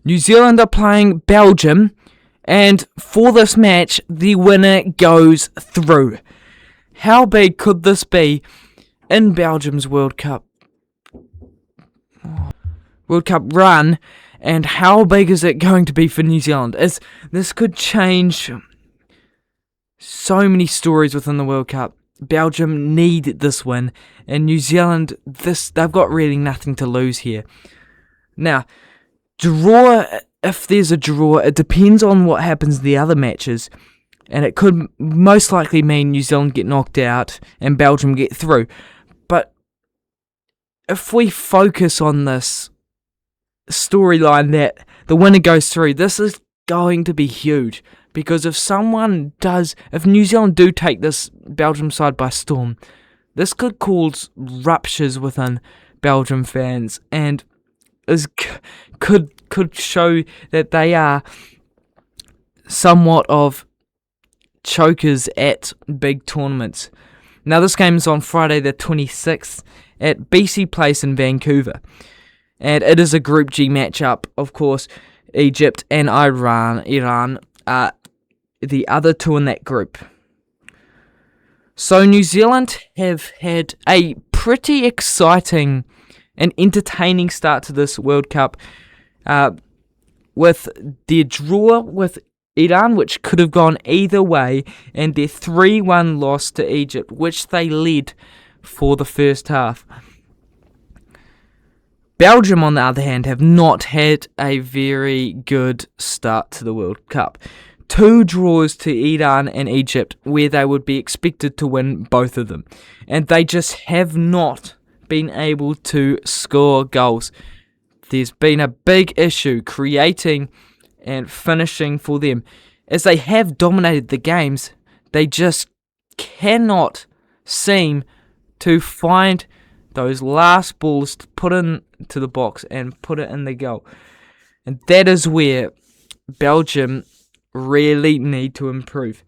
New Zealand are playing Belgium, and for this match, the winner goes through. How big could this be in Belgium's World Cup run, and how big is it going to be for New Zealand? This could change so many stories within the World Cup. Belgium need this win, and New Zealand, they've got really nothing to lose here. Now, if there's a draw, it depends on what happens in the other matches, and it could most likely mean New Zealand get knocked out and Belgium get through. But if we focus on this storyline that the winner goes through, this is going to be huge, because if New Zealand do take this Belgium side by storm, this could cause ruptures within Belgium fans, and could show that they are somewhat of chokers at big tournaments. Now, this game is on Friday the 26th at BC Place in Vancouver, and it is a Group G matchup. Of course, Egypt and Iran are the other two in that group. So New Zealand have had a pretty exciting and entertaining start to this World Cup, with their draw with Iran, which could have gone either way, and their 3-1 loss to Egypt, which they led for the first half. Belgium, on the other hand, have not had a very good start to the World Cup. 2 draws to Iran and Egypt, where they would be expected to win both of them, and they just have not been able to score goals. There's been a big issue creating and finishing for them. As they have dominated the games, they just cannot seem to find those last balls to put into the box and put it in the goal. And that is where Belgium really need to improve.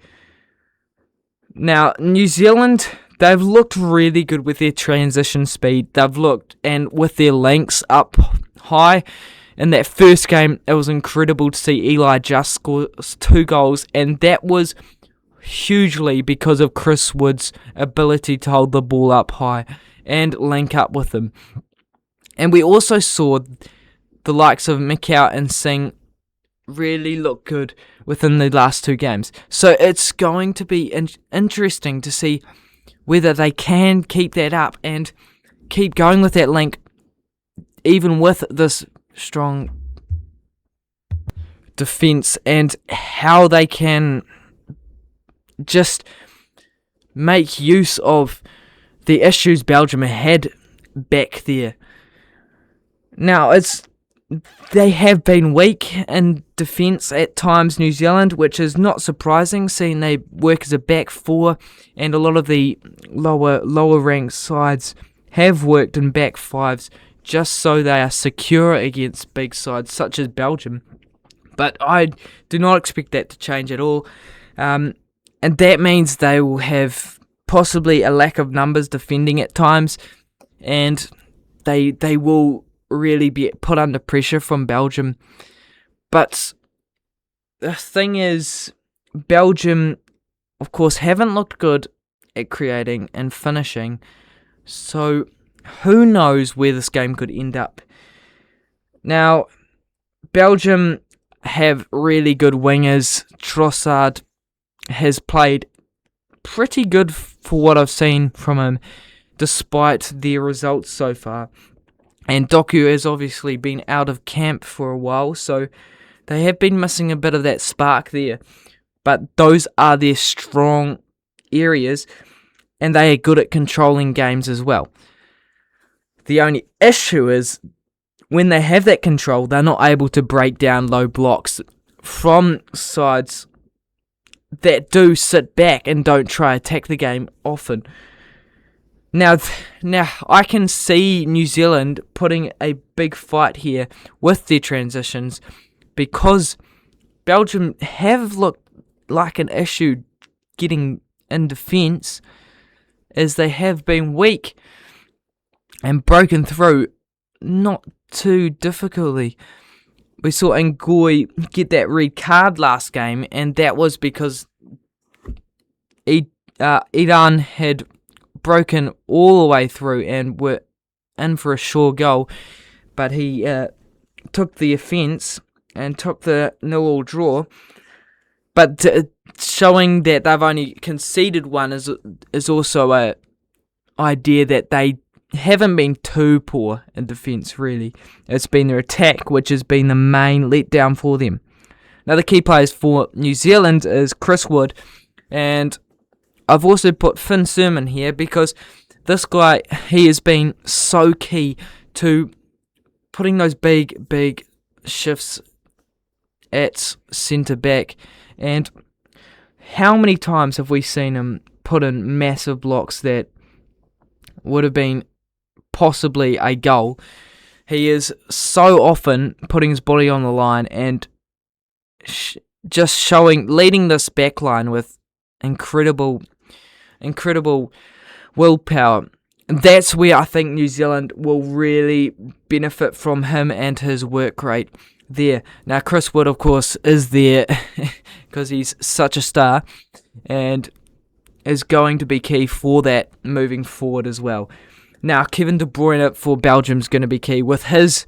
Now, New Zealand, they've looked really good with their transition speed. They've looked, and with their links up high. In that first game, it was incredible to see Eli just score 2 goals, and that was hugely because of Chris Wood's ability to hold the ball up high and link up with them. And we also saw the likes of Mikau and Singh really look good within the last 2 games. So it's going to be interesting to see whether they can keep that up and keep going with that link, even with this strong defence, and how they can just make use of the issues Belgium had back there. Now, they have been weak in defence at times, New Zealand, which is not surprising, seeing they work as a back 4, and a lot of the lower ranked sides have worked in back 5s, just so they are secure against big sides such as Belgium. But I do not expect that to change at all. And that means they will have possibly a lack of numbers defending at times, and they will really be put under pressure from Belgium. But the thing is, Belgium, of course, haven't looked good at creating and finishing, so who knows where this game could end up. Now, Belgium have really good wingers. Trossard has played pretty good for what I've seen from him, despite their results so far. And Doku has obviously been out of camp for a while, so they have been missing a bit of that spark there. But those are their strong areas, and they are good at controlling games as well. The only issue is, when they have that control, they're not able to break down low blocks from sides that do sit back and don't try attack the game often. Now I can see New Zealand putting a big fight here with their transitions, because Belgium have looked like an issue getting in defence, as they have been weak and broken through not too difficultly. Ngoy get that red card last game, and that was because Iran had broken all the way through and were in for a sure goal, but he took the offence and took the 0-0 draw. But showing that they've only conceded one is also a idea that they haven't been too poor in defence, really. It's been their attack which has been the main letdown for them. Now, the key players for New Zealand is Chris Wood, and I've also put Finn Sermon here because this guy, he has been so key to putting those big shifts at centre back. And how many times have we seen him put in massive blocks that would have been possibly a goal? He is so often putting his body on the line and just leading this back line with incredible willpower. That's where I think New Zealand will really benefit from him and his work rate there. Now, Chris Wood, of course, is there because he's such a star and is going to be key for that moving forward as well. Now, Kevin De Bruyne for Belgium is going to be key with his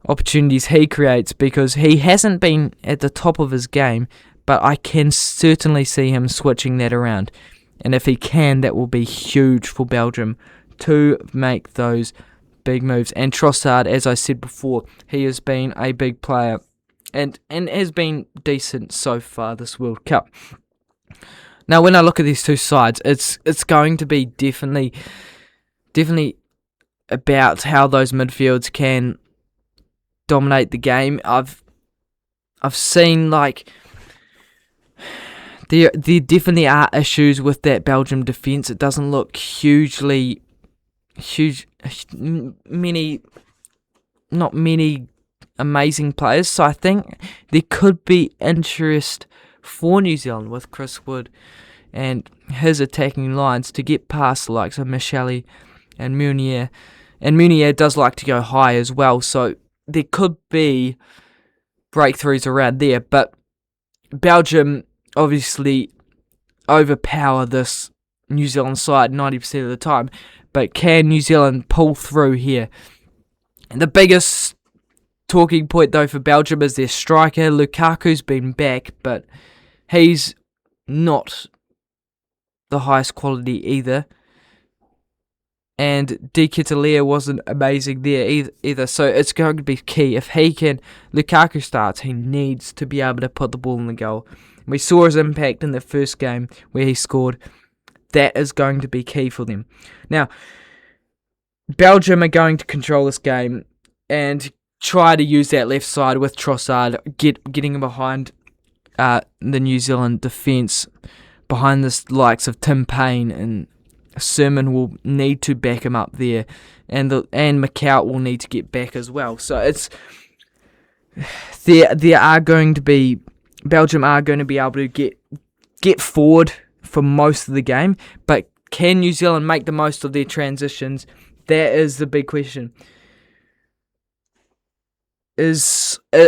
opportunities he creates, because he hasn't been at the top of his game, but I can certainly see him switching that around. And if he can, that will be huge for Belgium to make those big moves. And Trossard, as I said before, he has been a big player and has been decent so far this World Cup. Now, when I look at these two sides, it's going to be definitely about how those midfields can dominate the game. I've seen like there definitely are issues with that Belgium defence. It doesn't look not many amazing players. So I think there could be interest for New Zealand with Chris Wood and his attacking lines to get past the likes of Michele and Meunier. And Meunier does like to go high as well, so there could be breakthroughs around there. But Belgium obviously overpower this New Zealand side 90% of the time. But can New Zealand pull through here? And the biggest talking point, though, for Belgium is their striker. Lukaku's been back, but he's not the highest quality either. And De Ketelaere wasn't amazing there either. So it's going to be key. If Lukaku starts, he needs to be able to put the ball in the goal. We saw his impact in the first game where he scored. That is going to be key for them. Now, Belgium are going to control this game and try to use that left side with Trossard, getting behind the New Zealand defence, behind the likes of Tim Payne, and Sermon will need to back him up there, and McCourt will need to get back as well. So it's Belgium are going to be able to get forward for most of the game, but can New Zealand make the most of their transitions? That is the big question.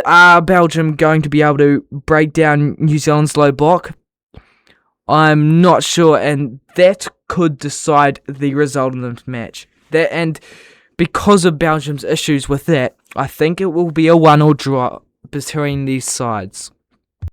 Are Belgium going to be able to break down New Zealand's low block? I'm not sure, and that could decide the result of the match. And because of Belgium's issues with that, I think it will be a 1-1 draw between these sides.